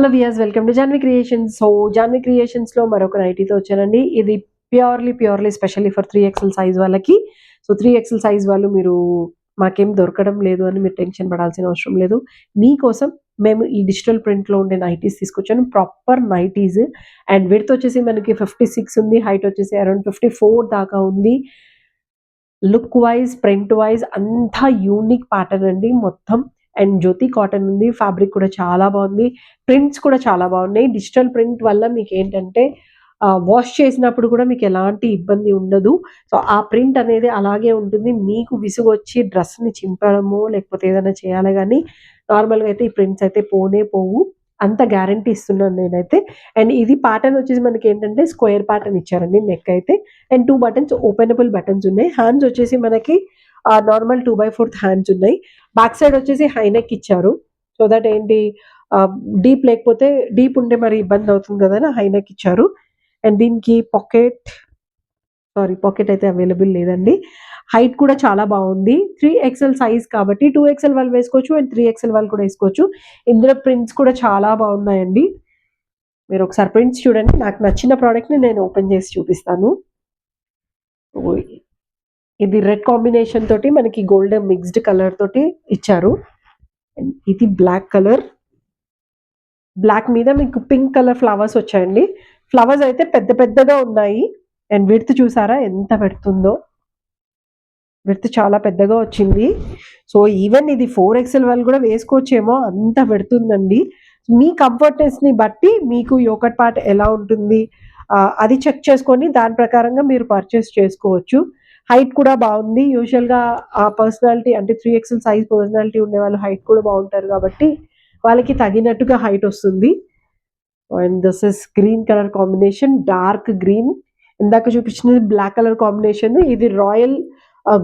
Hello viewers, welcome to Janvi creations. So Janvi క్రియేషన్స్లో మరొక నైటీతో వచ్చానండి. ఇది purely specially for 3XL size వాళ్ళకి. సో 3XL సైజ్ వాళ్ళు మీరు మాకేం దొరకడం లేదు అని మీరు టెన్షన్ పడాల్సిన అవసరం లేదు. మీకోసం మేము ఈ డిజిటల్ ప్రింట్లో ఉండే నైటీస్ తీసుకొచ్చాను. ప్రాపర్ నైటీస్ అండ్ విడ్త్ వచ్చేసి మనకి 56 ఉంది, హైట్ వచ్చేసి అరౌండ్ 54 దాకా ఉంది. లుక్ వైజ్, ప్రింట్ వైజ్ అంతా యూనిక్ ప్యాటర్న్ అండి మొత్తం. అండ్ జ్యోతి కాటన్ ఉంది. ఫ్యాబ్రిక్ కూడా చాలా బాగుంది. ప్రింట్స్ కూడా చాలా బాగున్నాయి. డిజిటల్ ప్రింట్ వల్ల మీకేంటంటే వాష్ చేసినప్పుడు కూడా మీకు ఎలాంటి ఇబ్బంది ఉండదు. సో ఆ ప్రింట్ అనేది అలాగే ఉంటుంది. మీకు విసుగొచ్చి డ్రెస్‌ని చింపడమో లేకపోతే ఏదైనా చేయాలి గానీ నార్మల్‌గా అయితే ఈ ప్రింట్స్ అయితే పోనే పోవు. అంత గ్యారంటీ ఇస్తున్నాను నేనైతే. అండ్ ఇది ప్యాటర్న్ వచ్చేసి మనకేంటంటే స్క్వేర్ ప్యాటర్న్ ఇచ్చారండి నెక్ అయితే. అండ్ 2 బటన్స్ ఓపెనబుల్ బటన్స్ ఉన్నాయి. హ్యాండ్స్ వచ్చేసి మనకి నార్మల్ 2/4 హ్యాండ్స్ ఉన్నాయి. బ్యాక్ సైడ్ వచ్చేసి హై నెక్ ఇచ్చారు. సో దట్ ఏంటి డీప్ లేకపోతే డీప్ ఉంటే మరి ఇబ్బంది అవుతుంది కదా అని హై నెక్ ఇచ్చారు. అండ్ దీనికి పాకెట్ అయితే అవైలబుల్ లేదండి. హైట్ కూడా చాలా బాగుంది. 3XL సైజ్ కాబట్టి 2XL వాళ్ళు వేసుకోవచ్చు అండ్ 3XL వాళ్ళు కూడా వేసుకోవచ్చు. ఇందులో ప్రింట్స్ కూడా చాలా బాగున్నాయండి. మీరు ఒకసారి ప్రింట్స్ చూడండి. నాకు నచ్చిన ప్రోడక్ట్‌ని నేను ఓపెన్ చేసి చూపిస్తాను. ఇది రెడ్ కాంబినేషన్ తోటి మనకి గోల్డెన్ మిక్స్డ్ కలర్ తోటి ఇచ్చారు. ఇది బ్లాక్ కలర్. బ్లాక్ మీద మీకు పింక్ కలర్ ఫ్లవర్స్ వచ్చాయండి. ఫ్లవర్స్ అయితే పెద్ద పెద్దగా ఉన్నాయి. అండ్ విడ్త్ చూసారా ఎంత పెడుతుందో. విడ్త్ చాలా పెద్దగా వచ్చింది. సో ఈవెన్ ఇది 4XL వాళ్ళు కూడా వేసుకోవచ్చేమో అంత పెడుతుందండి. మీ కంఫర్ట్‌నెస్‌ని బట్టి మీకు యోకట్ పార్ట్ ఎలా ఉంటుంది అది చెక్ చేసుకొని దాని ప్రకారంగా మీరు పర్చేస్ చేసుకోవచ్చు. హైట్ కూడా బాగుంది. యూజువల్‌గా ఆ పర్సనాలిటీ అంటే 3XL సైజ్ పర్సనాలిటీ ఉండేవాళ్ళు హైట్ కూడా బాగుంటారు కాబట్టి వాళ్ళకి తగినట్టుగా హైట్ వస్తుంది. And this is green colour combination, dark green. ఇందాక చూపించినది బ్లాక్ కలర్ కాంబినేషన్. ఇది రాయల్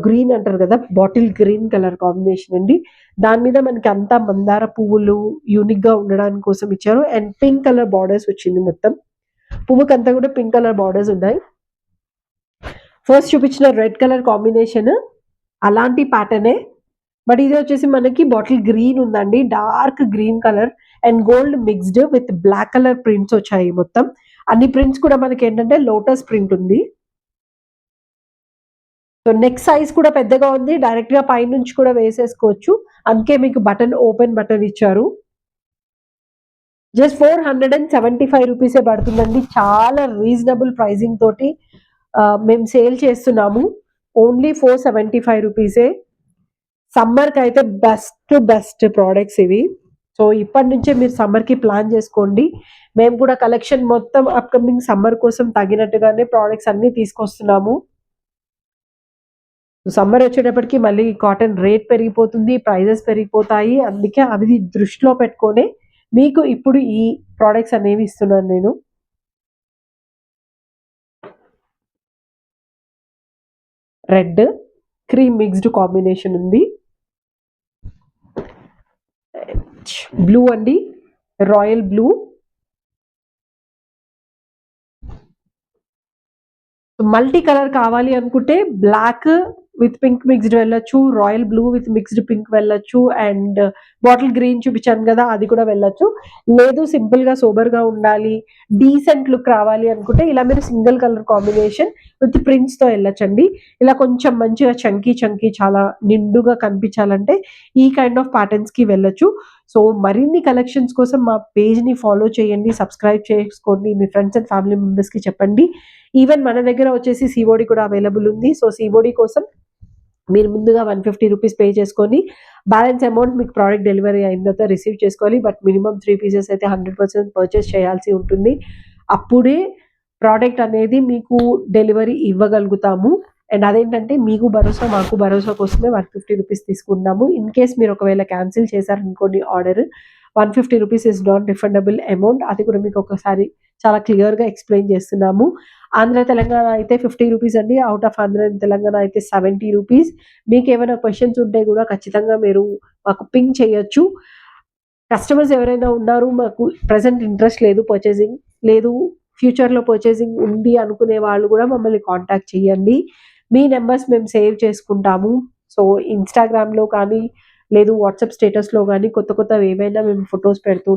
గ్రీన్ అంటారు కదా, బాటిల్ గ్రీన్ కలర్ కాంబినేషన్ అండి. దాని మీద మనకి అంతా మందార పువ్వులు యూనిక్‌గా ఉండడానికి కోసం ఇచ్చారు. అండ్ పింక్ కలర్ బార్డర్స్ వచ్చింది మొత్తం. పువ్వుకంతా కూడా పింక్ కలర్ బార్డర్స్ ఉన్నాయి. ఫస్ట్ చూపించిన రెడ్ కలర్ కాంబినేషన్ అలాంటి ప్యాటర్నే. బట్ ఇది వచ్చేసి మనకి బాటిల్ గ్రీన్ ఉందండి. Dark green colour and gold mixed with black colour prints వచ్చాయి మొత్తం. అన్ని ప్రింట్స్ కూడా మనకి ఏంటంటే లోటస్ ప్రింట్ ఉంది. సో నెక్ సైజ్ కూడా పెద్దగా ఉంది. డైరెక్ట్‌గా పైనుంచి కూడా వేసేసుకోవచ్చు. అందుకే మీకు ఓపెన్ బటన్ ఇచ్చారు. జస్ట్ 475 రూపీసే పడుతుందండి. చాలా రీజనబుల్ ప్రైజింగ్ తోటి మేము సేల్ చేస్తున్నాము. ఓన్లీ 475 రూపీసే. సమ్మర్‌కైతే బెస్ట్ ప్రొడక్ట్స్ ఇవి. సో ఇప్పటి నుంచే మీరు సమ్మర్‌కి ప్లాన్ చేసుకోండి. మేము కూడా కలెక్షన్ మొత్తం అప్‌కమింగ్ సమ్మర్ కోసం తగినట్టుగానే ప్రొడక్ట్స్ అన్నీ తీసుకొస్తున్నాము. సమ్మర్ వచ్చేటప్పటికి మళ్ళీ కాటన్ రేట్ పెరిగిపోతుంది, ప్రైజెస్ పెరిగిపోతాయి. అందుకే అది దృష్టిలో పెట్టుకొనే మీకు ఇప్పుడు ఈ ప్రొడక్ట్స్ అనేవి ఇస్తున్నాను నేను. రెడ్, క్రీమ్ మిక్స్డ్ కాంబినేషన్ ఉంది. బ్లూ అండి, రాయల్ బ్లూ. మల్టీ కలర్ కావాలి అనుకుంటే బ్లాక్ విత్ పింక్ మిక్స్డ్ వెళ్ళొచ్చు, royal blue with mixed pink వెళ్ళొచ్చు, అండ్ బాటిల్ గ్రీన్ చూపించాను కదా అది కూడా వెళ్ళొచ్చు. లేదు సింపుల్‌గా సోబర్‌గా ఉండాలి, డీసెంట్ లుక్ రావాలి అనుకుంటే ఇలా మీరు సింగిల్ కలర్ కాంబినేషన్ విత్ ప్రింట్స్‌తో వెళ్ళొచ్చండి. ఇలా కొంచెం మంచిగా చంకీ చాలా నిండుగా కనిపించాలంటే ఈ కైండ్ ఆఫ్ ప్యాటర్న్స్‌కి వెళ్ళొచ్చు. సో మరిన్ని కలెక్షన్స్ కోసం మా పేజ్‌ని ఫాలో చేయండి, సబ్స్క్రైబ్ చేసుకోండి, మీ ఫ్రెండ్స్ అండ్ ఫ్యామిలీ మెంబర్స్‌కి చెప్పండి. ఈవెన్ మన దగ్గర వచ్చేసి సీఓడీ కూడా అవైలబుల్ ఉంది. సో సీఓడీ కోసం మీరు ముందుగా 150 రూపీస్ పే చేసుకొని బ్యాలెన్స్ అమౌంట్ మీకు ప్రోడక్ట్ డెలివరీ అయిన తర్వాత రిసీవ్ చేసుకోవాలి. బట్ మినిమమ్ 3 పీసెస్ అయితే 100% పర్చేస్ చేయాల్సి ఉంటుంది. అప్పుడే ప్రోడక్ట్ అనేది మీకు డెలివరీ ఇవ్వగలుగుతాము. అండ్ అదేంటంటే మీకు భరోసా, మాకు భరోసా కోసమే 150 రూపీస్ తీసుకున్నాము. ఇన్ కేస్ మీరు ఒకవేళ క్యాన్సిల్ చేశారనుకోండి order, 150 rupees is not refundable amount. అది కూడా మీకు ఒకసారి చాలా క్లియర్‌గా ఎక్స్‌ప్లెయిన్ చేస్తున్నాము. ఆంధ్ర, తెలంగాణ అయితే 50 రూపీస్ అండి. Out of Andhra and Telangana అయితే 70 రూపీస్. మీకేమైనా క్వెషన్స్ ఉంటే కూడా ఖచ్చితంగా మీరు మాకు పింగ్ చేయొచ్చు. కస్టమర్స్ ఎవరైనా ఉన్నారు, మాకు ప్రెజెంట్ ఇంట్రెస్ట్ లేదు పర్చేసింగ్, లేదు ఫ్యూచర్‌లో పర్చేసింగ్ ఉంది అనుకునే వాళ్ళు కూడా మమ్మల్ని కాంటాక్ట్ చేయండి. మీ నంబర్స్ మేము సేవ్ చేసుకుంటాము. సో ఇన్‌స్టాగ్రామ్‌లో కానీ, లేదు వాట్సాప్ స్టేటస్‌లో గానీ కొత్తవి ఏవైనా మేము ఫోటోస్ పెడుతూ